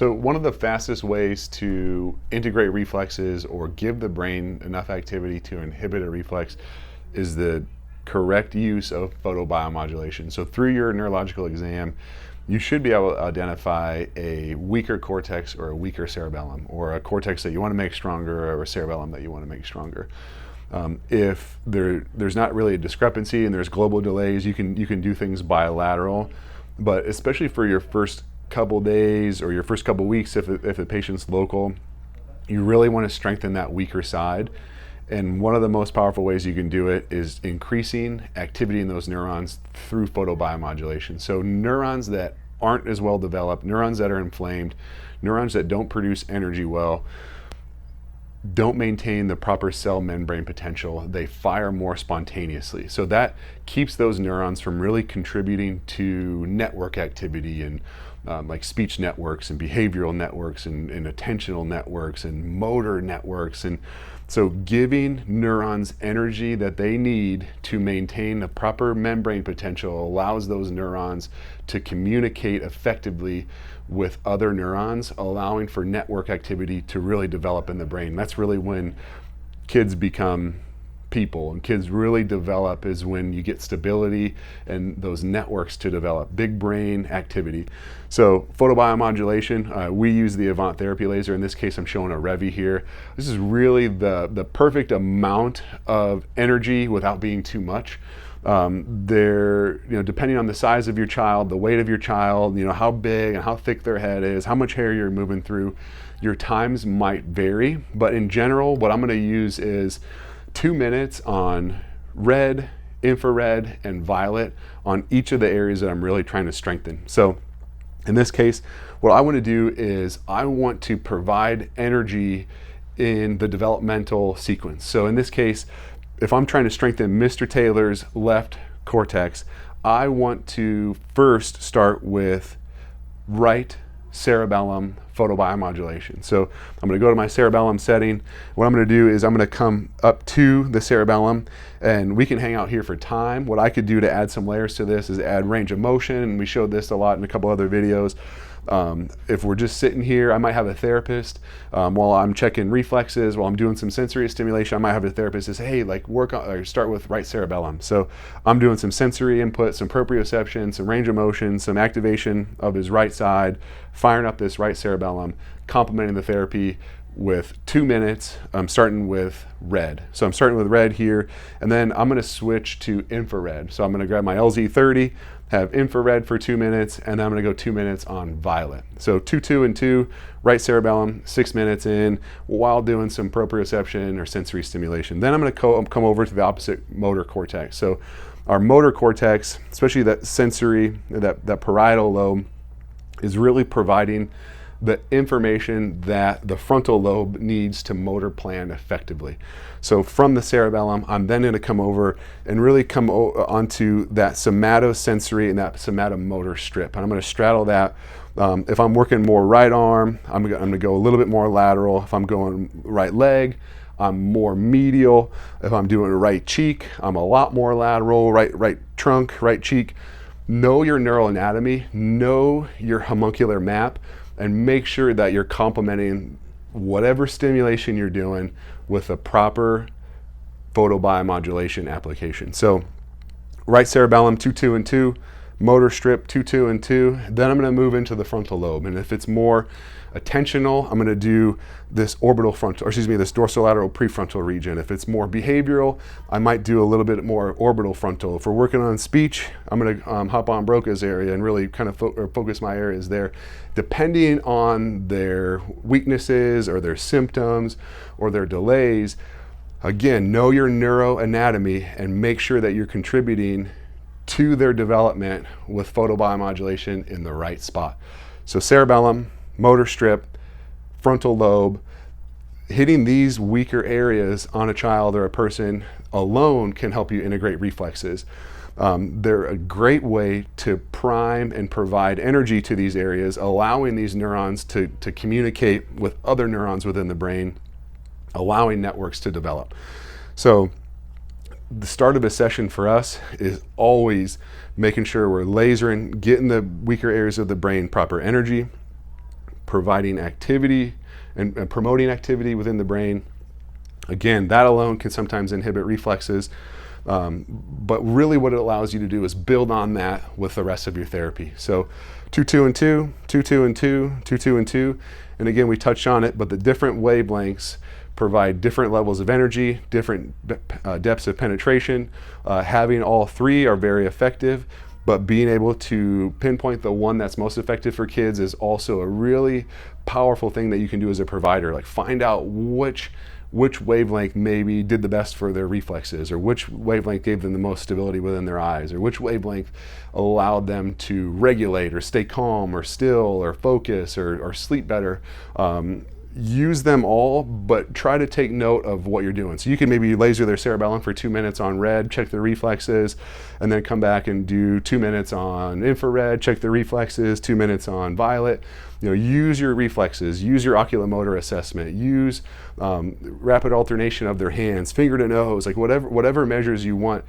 So one of the fastest ways to integrate reflexes or give the brain enough activity to inhibit a reflex is the correct use of photobiomodulation. So through your neurological exam, you should be able to identify a weaker cortex or a weaker cerebellum, or a cortex that you want to make stronger or a cerebellum that you want to make stronger. If there's not really a discrepancy and there's global delays, you can do things bilateral, but especially for your first couple days or your first couple weeks, if the patient's local, you really want to strengthen that weaker side. And one of the most powerful ways you can do it is increasing activity in those neurons through photobiomodulation. So neurons that aren't as well developed, neurons that are inflamed, neurons that don't produce energy well, don't maintain the proper cell membrane potential, they fire more spontaneously. So that keeps those neurons from really contributing to network activity and like speech networks and behavioral networks and attentional networks and motor networks. And so giving neurons energy that they need to maintain the proper membrane potential allows those neurons to communicate effectively with other neurons, allowing for network activity to really develop in the brain. That's really when kids become people and kids really develop, is when you get stability and those networks to develop, big brain activity. So photobiomodulation, we use the Avant therapy laser. In this case, I'm showing a Revi here. This is really the perfect amount of energy without being too much. Depending on the size of your child, the weight of your child, how big and how thick their head is, how much hair you're moving through, your times might vary. But in general, what I'm going to use is 2 minutes on red, infrared, and violet on each of the areas that I'm really trying to strengthen. So in this case, what I want to do is I want to provide energy in the developmental sequence. So in this case, if I'm trying to strengthen Mr. Taylor's left cortex, I want to first start with right cerebellum photobiomodulation. So I'm going to go to my cerebellum setting. What I'm going to do is I'm going to come up to the cerebellum, and we can hang out here for time. What I could do to add some layers to this is add range of motion, and we showed this a lot in a couple other videos. If we're just sitting here, I might have a therapist while I'm checking reflexes, while I'm doing some sensory stimulation. I might have a therapist that say, hey, like work on, or start with right cerebellum. So I'm doing some sensory input, some proprioception, some range of motion, some activation of his right side, firing up this right cerebellum, complementing the therapy with 2 minutes. I'm starting with red. So I'm starting with red here, and then I'm going to switch to infrared. So I'm going to grab my LZ30, have infrared for 2 minutes, and then I'm going to go 2 minutes on violet. So 2, 2, and 2, right cerebellum, 6 minutes in, while doing some proprioception or sensory stimulation. Then I'm going to come over to the opposite motor cortex. So our motor cortex, especially that sensory, that parietal lobe, is really providing the information that the frontal lobe needs to motor plan effectively. So from the cerebellum, I'm then going to come over and really come onto that somatosensory and that somatomotor strip. And I'm going to straddle that. If I'm working more right arm, I'm going to go a little bit more lateral. If I'm going right leg, I'm more medial. If I'm doing right cheek, I'm a lot more lateral. Right trunk, right cheek. Know your neural anatomy, know your homuncular map, and make sure that you're complementing whatever stimulation you're doing with a proper photobiomodulation application. So right cerebellum, 2, 2, and 2, motor strip, 2, 2, and 2. Then I'm going to move into the frontal lobe. And if it's more attentional, I'm going to do this orbital frontal, or excuse me, this dorsolateral prefrontal region. If it's more behavioral, I might do a little bit more orbital frontal. If we're working on speech, I'm going to hop on Broca's area and really kind of focus my areas there, depending on their weaknesses or their symptoms or their delays. Again, know your neuroanatomy and make sure that you're contributing to their development with photobiomodulation in the right spot. So cerebellum, motor strip, frontal lobe, hitting these weaker areas on a child or a person alone can help you integrate reflexes. They're a great way to prime and provide energy to these areas, allowing these neurons to communicate with other neurons within the brain, allowing networks to develop. So the start of a session for us is always making sure we're lasering, getting the weaker areas of the brain proper energy, providing activity and promoting activity within the brain. Again, that alone can sometimes inhibit reflexes, but really what it allows you to do is build on that with the rest of your therapy. So 2, 2, and 2, 2, 2, and 2, 2, 2, and 2. And again, we touched on it, but the different wavelengths provide different levels of energy, different depths of penetration. Having all three are very effective, but being able to pinpoint the one that's most effective for kids is also a really powerful thing that you can do as a provider. Like, find out which wavelength maybe did the best for their reflexes, or which wavelength gave them the most stability within their eyes, or which wavelength allowed them to regulate or stay calm or still or focus or sleep better. Use them all, but try to take note of what you're doing. So you can maybe laser their cerebellum for 2 minutes on red, check their reflexes, and then come back and do 2 minutes on infrared, check their reflexes, 2 minutes on violet. Use your reflexes, use your oculomotor assessment, use rapid alternation of their hands, finger to nose, like whatever measures you want.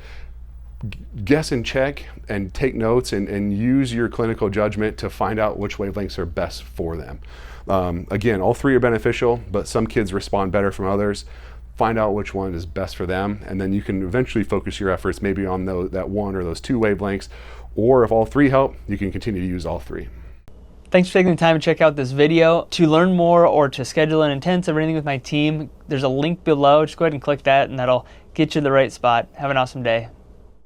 Guess and check and take notes and use your clinical judgment to find out which wavelengths are best for them. Again, all three are beneficial, but some kids respond better from others. Find out which one is best for them, and then you can eventually focus your efforts maybe on that one or those 2 wavelengths, or if all 3 help, you can continue to use all 3. Thanks for taking the time to check out this video. To learn more or to schedule an intensive or anything with my team, there's a link below. Just go ahead and click that, and that'll get you to the right spot. Have an awesome day.